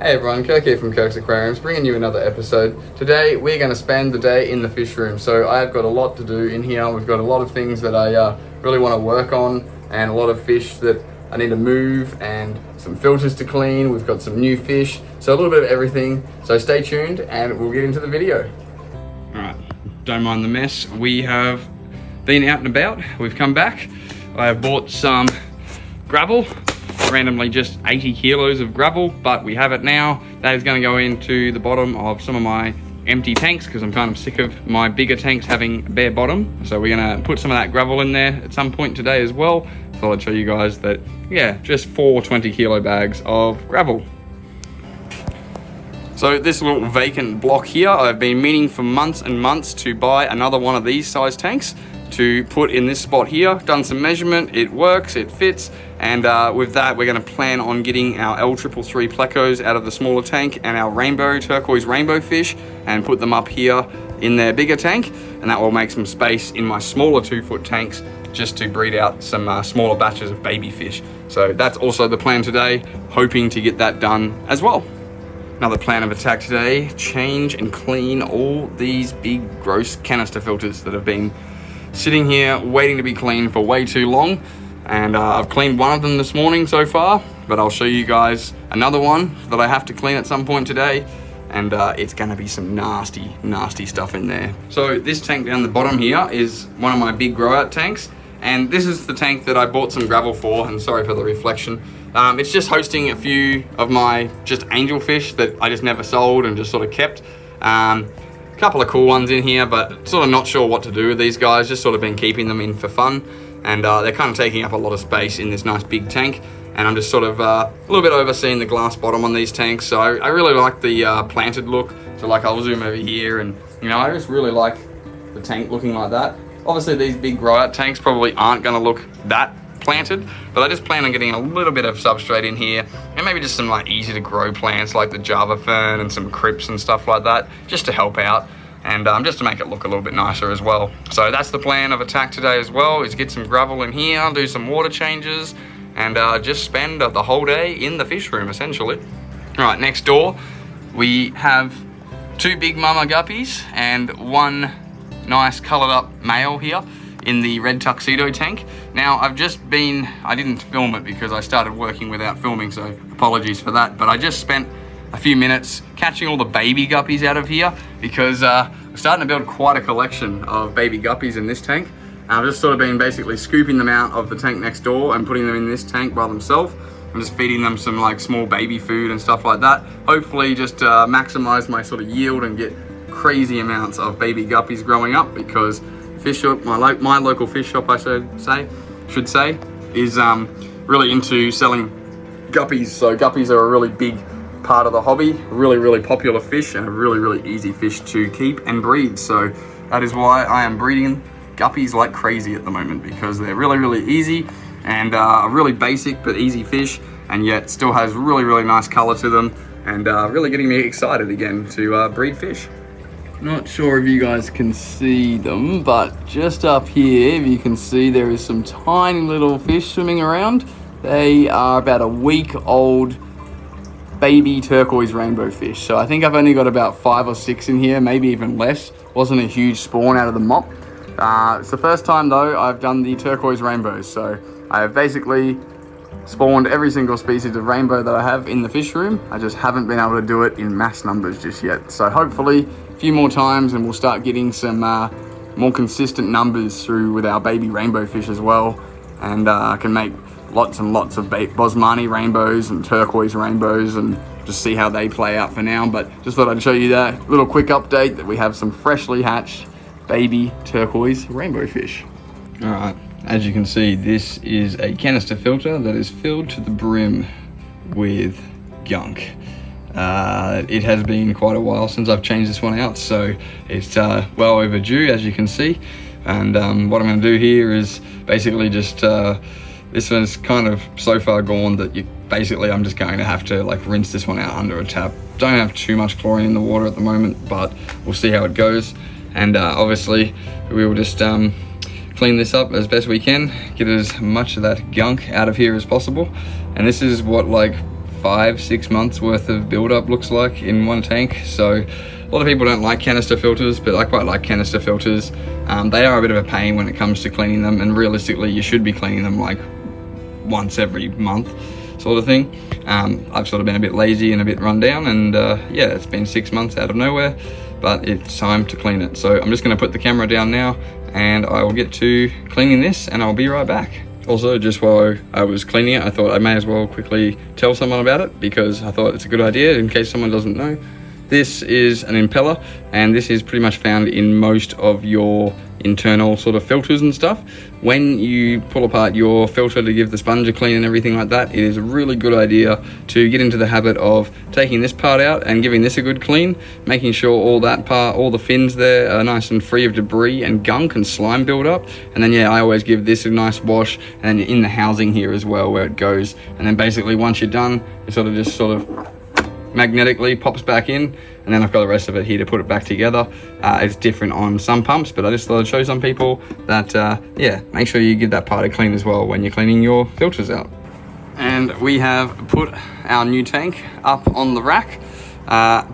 Hey everyone, Kirk here from Kirk's Aquariums, bringing you another episode. Today we're going to spend the day in the fish room. So I've got a lot to do in here. We've got a lot of things that I really want to work on, and a lot of fish that I need to move, and some filters to clean. We've got some new fish, so a little bit of everything. So stay tuned and we'll get into the video. Alright, don't mind the mess. We have been out and about. We've come back. I have bought some gravel. Randomly just 80 kilos of gravel, but we have it now. That is going to go into the bottom of some of my empty tanks because I'm kind of sick of my bigger tanks having a bare bottom. So we're going to put some of that gravel in there at some point today as well. Thought I'd show you guys that, yeah, just 4 20 kilo bags of gravel. So this little vacant block here, I've been meaning for months and months to buy another one of these size tanks to put in this spot here. Done some measurement, it works, it fits, and with that we're going to plan on getting our L333 plecos out of the smaller tank and our turquoise rainbow fish and put them up here in their bigger tank, and that will make some space in my smaller 2-foot tanks just to breed out some smaller batches of baby fish. So that's also the plan today, hoping to get that done as well. Another plan of attack today, change and clean all these big gross canister filters that have been sitting here waiting to be cleaned for way too long, and I've cleaned one of them this morning so far, but I'll show you guys another one that I have to clean at some point today, and it's gonna be some nasty stuff in there. So this tank down the bottom here is one of my big grow out tanks, and this is the tank that I bought some gravel for, and sorry for the reflection. It's just hosting a few of my just angelfish that I just never sold and just sort of kept. Couple of cool ones in here, but sort of not sure what to do with these guys. Just sort of been keeping them in for fun, and they're kind of taking up a lot of space in this nice big tank, and I'm just sort of a little bit overseeing the glass bottom on these tanks. So I really like the planted look. So like I'll zoom over here, and you know, I just really like the tank looking like that. Obviously these big grow out tanks probably aren't going to look that planted, but I just plan on getting a little bit of substrate in here, and maybe just some like easy to grow plants like the Java fern and some crypts and stuff like that, just to help out, and just to make it look a little bit nicer as well. So that's the plan of attack today as well, is get some gravel in here, do some water changes, and just spend the whole day in the fish room essentially. All right, next door we have 2 big mama guppies and 1 nice colored up male here in the red tuxedo tank. Now I didn't film it because I started working without filming, so apologies for that, but I just spent a few minutes catching all the baby guppies out of here because I'm starting to build quite a collection of baby guppies in this tank. I've just sort of been basically scooping them out of the tank next door and putting them in this tank by themselves. I'm just feeding them some like small baby food and stuff like that. Hopefully just maximize my sort of yield and get crazy amounts of baby guppies growing up, because fish shop, my local fish shop, I should say, is really into selling guppies. So guppies are a really big part of the hobby, really popular fish, and a really easy fish to keep and breed. So that is why I am breeding guppies like crazy at the moment, because they're really easy and a really basic but easy fish, and yet still has really nice color to them, and really getting me excited again to breed fish. Not sure if you guys can see them, but just up here, if you can see, there is some tiny little fish swimming around. They are about a week old baby turquoise rainbow fish. So I think I've only got about 5 or 6 in here, maybe even less. Wasn't a huge spawn out of the mop. It's the first time though I've done the turquoise rainbows. So I have basically spawned every single species of rainbow that I have in the fish room. I just haven't been able to do it in mass numbers just yet. So hopefully a few more times and we'll start getting some more consistent numbers through with our baby rainbow fish as well. And I can make lots and lots of Bosmani rainbows and turquoise rainbows and just see how they play out for now. But just thought I'd show you that little quick update that we have some freshly hatched baby turquoise rainbow fish. All right. As you can see, this is a canister filter that is filled to the brim with gunk. It has been quite a while since I've changed this one out, so it's well overdue, as you can see. And what I'm going to do here is basically just this one's kind of so far gone that I'm just going to have to like rinse this one out under a tap. Don't have too much chlorine in the water at the moment, but we'll see how it goes. And obviously we will just clean this up as best we can, get as much of that gunk out of here as possible. And this is what like 5-6 months worth of build-up, looks like, in one tank. So a lot of people don't like canister filters, but I quite like canister filters. They are a bit of a pain when it comes to cleaning them, and realistically you should be cleaning them like once every month sort of thing. I've sort of been a bit lazy and a bit run down, and yeah, it's been 6 months out of nowhere, but it's time to clean it. So I'm just going to put the camera down now, and I will get to cleaning this, and I'll be right back. Also, just while I was cleaning it, I thought I may as well quickly tell someone about it, because I thought it's a good idea in case someone doesn't know. This is an impeller, and this is pretty much found in most of your internal sort of filters and stuff. When you pull apart your filter to give the sponge a clean and everything like that, it is a really good idea to get into the habit of taking this part out and giving this a good clean, making sure all that part, all the fins there are nice and free of debris and gunk and slime buildup. And then yeah, I always give this a nice wash, and in the housing here as well where it goes. And then basically once you're done, it sort of magnetically pops back in, and then I've got the rest of it here to put it back together. It's different on some pumps, but I just thought I'd show some people that yeah, make sure you give that part a clean as well when you're cleaning your filters out. And we have put our new tank up on the rack.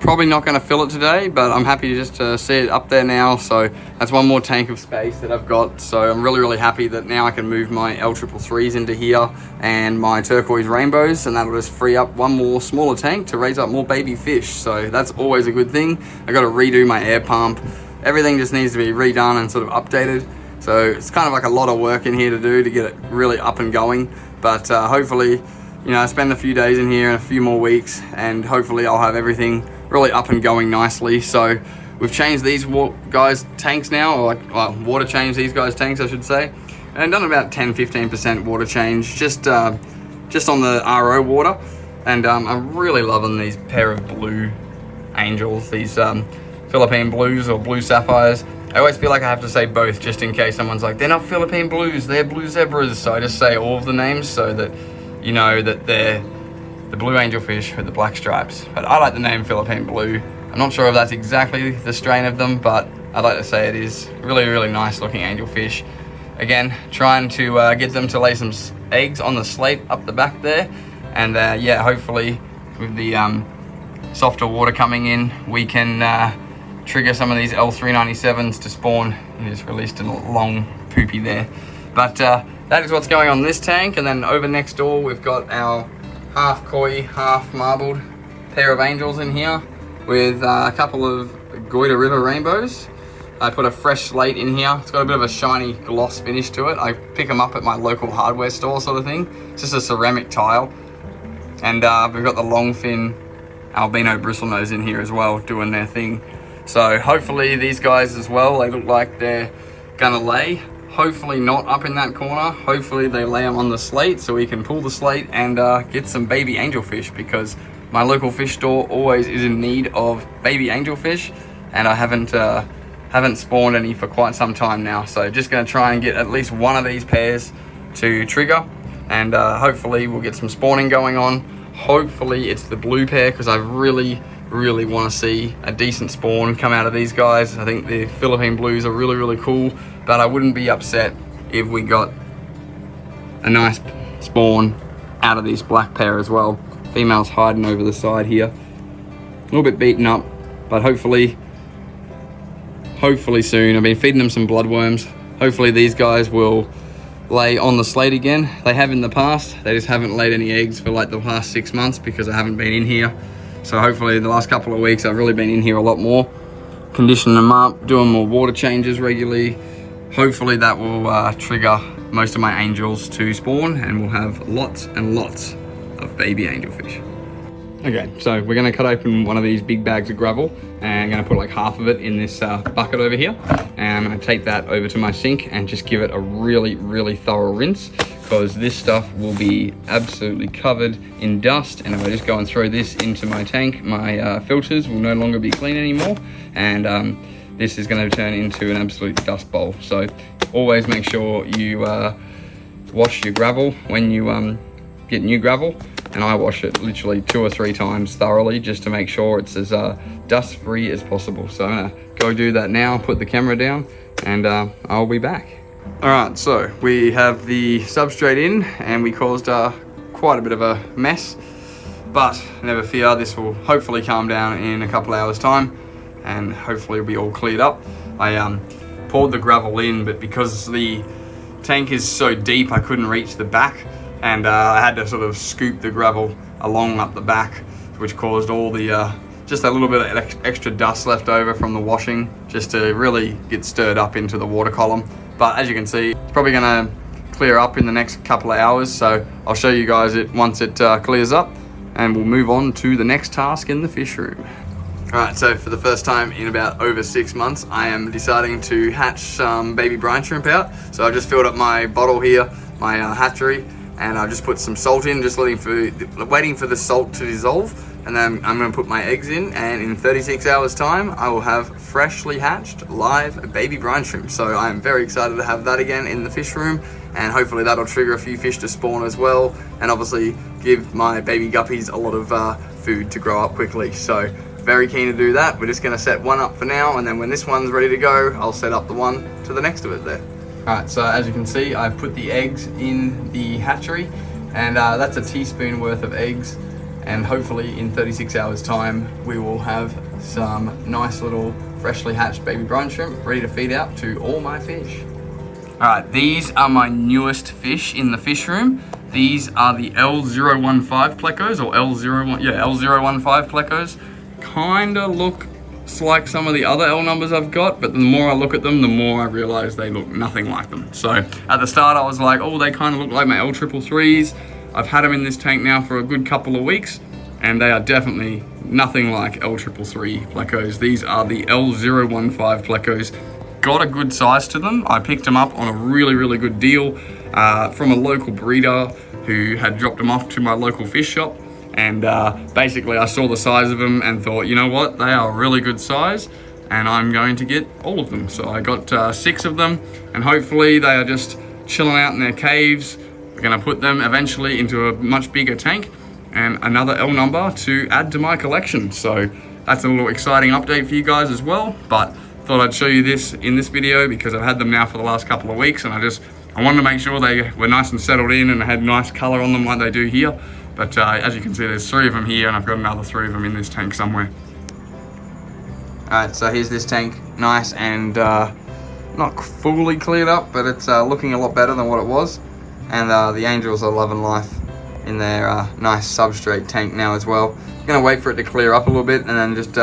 Probably not going to fill it today, but I'm happy just to see it up there now. So that's one more tank of space that I've got. So I'm really happy that now I can move my L333s into here and my turquoise rainbows, and that'll just free up one more smaller tank to raise up more baby fish. So that's always a good thing. I got to redo my air pump. Everything just needs to be redone and sort of updated. So it's kind of like a lot of work in here to do to get it really up and going. But hopefully, you know, I spend a few days in here and a few more weeks, and hopefully I'll have everything really up and going nicely. So we've changed these guys' tanks now, or like water change these guys' tanks, I should say, and done about 10-15% water change just on the RO water. And I'm really loving these pair of blue angels, these Philippine blues or blue sapphires. I always feel like I have to say both just in case someone's like, they're not Philippine blues, they're blue zebras. So I just say all of the names so that you know that they're the blue angelfish with the black stripes. But I like the name Philippine blue. I'm not sure if that's exactly the strain of them, but I like to say it is really nice looking angelfish. Again, trying to get them to lay some eggs on the slate up the back there. And yeah, hopefully with the softer water coming in, we can trigger some of these L397s to spawn. He just released a long poopy there. But that is what's going on in this tank. And then over next door, we've got our half koi, half marbled pair of angels in here with a couple of Goiter River rainbows. I put a fresh slate in here. It's got a bit of a shiny gloss finish to it. I pick them up at my local hardware store sort of thing. It's just a ceramic tile. And we've got the longfin albino bristlenose in here as well, doing their thing. So hopefully these guys as well, they look like they're gonna lay. Hopefully not up in that corner. Hopefully they lay them on the slate so we can pull the slate and get some baby angelfish, because my local fish store always is in need of baby angelfish, and I haven't spawned any for quite some time now. So just gonna try and get at least one of these pairs to trigger, and hopefully we'll get some spawning going on. Hopefully it's the blue pair, because I really want to see a decent spawn come out of these guys. I think the Philippine blues are really cool, but I wouldn't be upset if we got a nice spawn out of this black pair as well. Female's hiding over the side here, a little bit beaten up, but hopefully soon. I've been feeding them some bloodworms. Hopefully these guys will lay on the slate again. They have in the past. They just haven't laid any eggs for like the past 6 months because I haven't been in here. So hopefully the last couple of weeks I've really been in here a lot more, conditioning them up, doing more water changes regularly. Hopefully that will trigger most of my angels to spawn, and we'll have lots and lots of baby angelfish. Okay, so we're gonna cut open one of these big bags of gravel, and I'm gonna put like half of it in this bucket over here. And I'm gonna take that over to my sink and just give it a really thorough rinse, because this stuff will be absolutely covered in dust. And if I just go and throw this into my tank, my filters will no longer be clean anymore. And this is gonna turn into an absolute dust bowl. So always make sure you wash your gravel when you get new gravel. And I wash it literally 2 or 3 times thoroughly just to make sure it's as dust free as possible. So I'm gonna go do that now, put the camera down, and I'll be back. All right, so we have the substrate in, and we caused quite a bit of a mess. but never fear, this will hopefully calm down in a couple hours time, and hopefully it'll be all cleared up. I poured the gravel in, but because the tank is so deep, I couldn't reach the back, and I had to sort of scoop the gravel along up the back, which caused all the just a little bit of extra dust left over from the washing, just to really get stirred up into the water column. But as you can see, it's probably gonna clear up in the next couple of hours, so I'll show you guys it once it clears up, and we'll move on to the next task in the fish room. Alright, so for the first time in about over 6 months, I am deciding to hatch some baby brine shrimp out. So I've just filled up my bottle here, my hatchery, and I've just put some salt in, just waiting for the salt to dissolve. And then I'm going to put my eggs in, and in 36 hours time, I will have freshly hatched live baby brine shrimp. So I'm very excited to have that again in the fish room, and hopefully that'll trigger a few fish to spawn as well, and obviously give my baby guppies a lot of food to grow up quickly. So very keen to do that. We're just going to set one up for now, and then when this one's ready to go, I'll set up the one to the next of it there. Alright, so as you can see, I've put the eggs in the hatchery, and that's a teaspoon worth of eggs, and hopefully in 36 hours time we will have some nice little freshly hatched baby brine shrimp ready to feed out to all my fish. Alright, these are my newest fish in the fish room. These are the L015 plecos, or L015 plecos. Kinda look like some of the other L numbers I've got, but the more I look at them, the more I realize they look nothing like them. So at the start I was like, oh, they kind of look like my L333s. I've had them in this tank now for a good couple of weeks, and they are definitely nothing like L333 plecos. These are the L015 plecos. Got a good size to them. I picked them up on a really good deal from a local breeder who had dropped them off to my local fish shop. And basically I saw the size of them and thought, you know what, they are a really good size, and I'm going to get all of them. So I got 6 of them, and hopefully they are just chilling out in their caves. We're going to put them eventually into a much bigger tank and another L number to add to my collection. So that's a little exciting update for you guys as well, but thought I'd show you this in this video because I've had them now for the last couple of weeks, and I wanted to make sure they were nice and settled in and had nice color on them like they do here. But as you can see, there's 3 of them here, and I've got another 3 of them in this tank somewhere. Alright, so here's this tank, nice and not fully cleared up, but it's looking a lot better than what it was. And the angels are loving life in their nice substrate tank now as well. I'm going to wait for it to clear up a little bit, and then just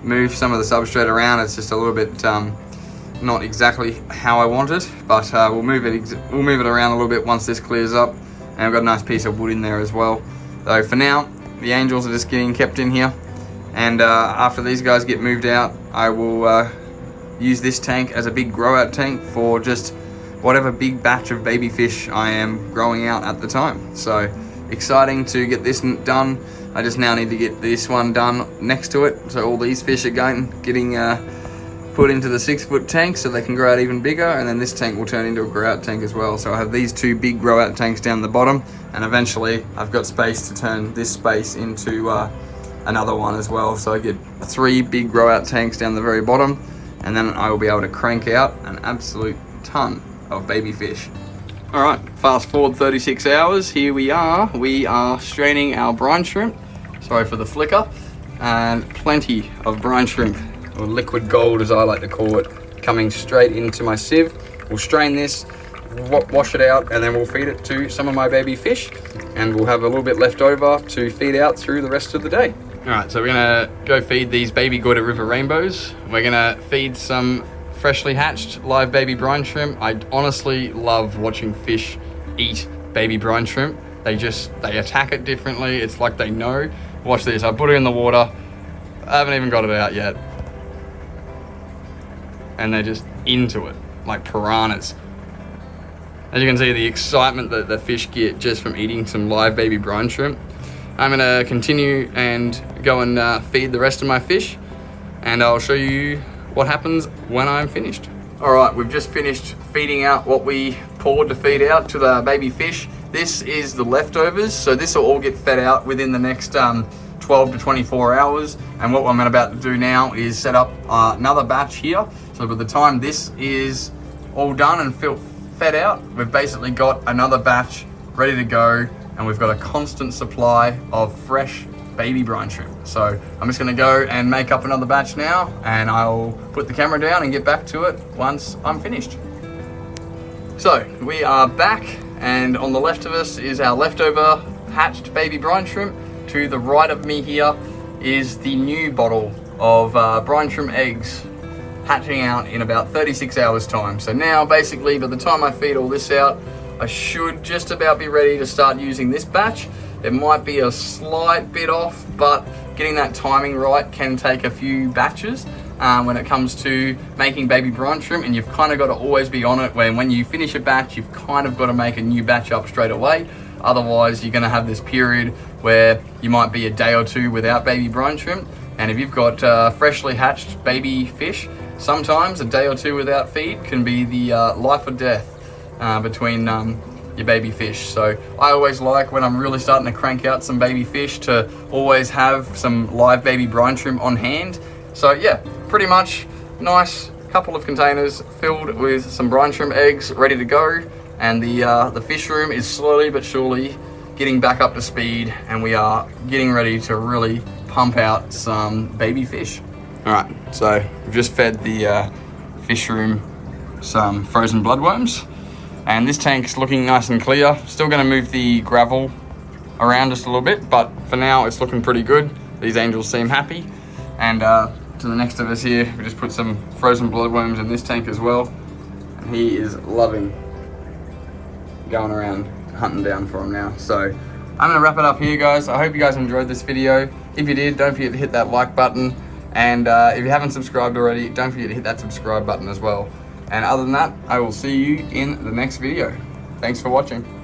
move some of the substrate around. It's just a little bit not exactly how I want it, but we'll move it around a little bit once this clears up. And I've got a nice piece of wood in there as well. So for now, the angels are just getting kept in here. And after these guys get moved out, I will use this tank as a big grow out tank for just whatever big batch of baby fish I am growing out at the time. So exciting to get this done. I just now need to get this one done next to it. So all these fish are getting put into the 6-foot tank so they can grow out even bigger, and then this tank will turn into a grow out tank as well. So I have these 2 big grow out tanks down the bottom, and eventually I've got space to turn this space into another one as well. So I get 3 big grow out tanks down the very bottom, and then I will be able to crank out an absolute ton of baby fish. Alright, fast forward 36 hours, here we are straining our brine shrimp. Sorry for the flicker. And plenty of brine shrimp, or liquid gold as I like to call it, coming straight into my sieve. We'll strain this, wash it out, and then we'll feed it to some of my baby fish, and we'll have a little bit left over to feed out through the rest of the day. Alright, so we're gonna go feed these baby Goita River rainbows. We're gonna feed some freshly hatched live baby brine shrimp. I honestly love watching fish eat baby brine shrimp. They attack it differently. It's like they know. Watch this, I put it in the water. I haven't even got it out yet. And they're just into it, like piranhas. As you can see, the excitement that the fish get just from eating some live baby brine shrimp. I'm gonna continue and go and feed the rest of my fish, and I'll show you what happens when I'm finished. All right, we've just finished feeding out what we poured to feed out to the baby fish. This is the leftovers, so this will all get fed out within the next 12 to 24 hours. And what I'm about to do now is set up another batch here. So by the time this is all done and fed out, we've basically got another batch ready to go, and and we've got a constant supply of fresh baby brine shrimp. So I'm just gonna go and make up another batch now, and I'll put the camera down and get back to it once I'm finished. So we are back, and on the left of us is our leftover hatched baby brine shrimp. To the right of me here is the new bottle of brine shrimp eggs hatching out in about 36 hours time. So now basically by the time I feed all this out, I should just about be ready to start using this batch. It might be a slight bit off, but getting that timing right can take a few batches when it comes to making baby brine shrimp, and you've kind of got to always be on it when you finish a batch, you've kind of got to make a new batch up straight away. Otherwise, you're going to have this period where you might be a day or two without baby brine shrimp. And if you've got freshly hatched baby fish, sometimes a day or two without feed can be the life or death between your baby fish. So I always like, when I'm really starting to crank out some baby fish, to always have some live baby brine shrimp on hand. So yeah, pretty much nice couple of containers filled with some brine shrimp eggs ready to go. And the fish room is slowly but surely getting back up to speed, and we are getting ready to really pump out some baby fish. All right, so we've just fed the fish room some frozen bloodworms, and this tank's looking nice and clear. Still gonna move the gravel around just a little bit, but for now it's looking pretty good. These angels seem happy. And to the next of us here, we just put some frozen bloodworms in this tank as well, and he is loving going around hunting down for them now. So I'm gonna wrap it up here, guys. I hope you guys enjoyed this video. If you did, don't forget to hit that like button, and if you haven't subscribed already, don't forget to hit that subscribe button as well. And other than that, I will see you in the next video. Thanks for watching.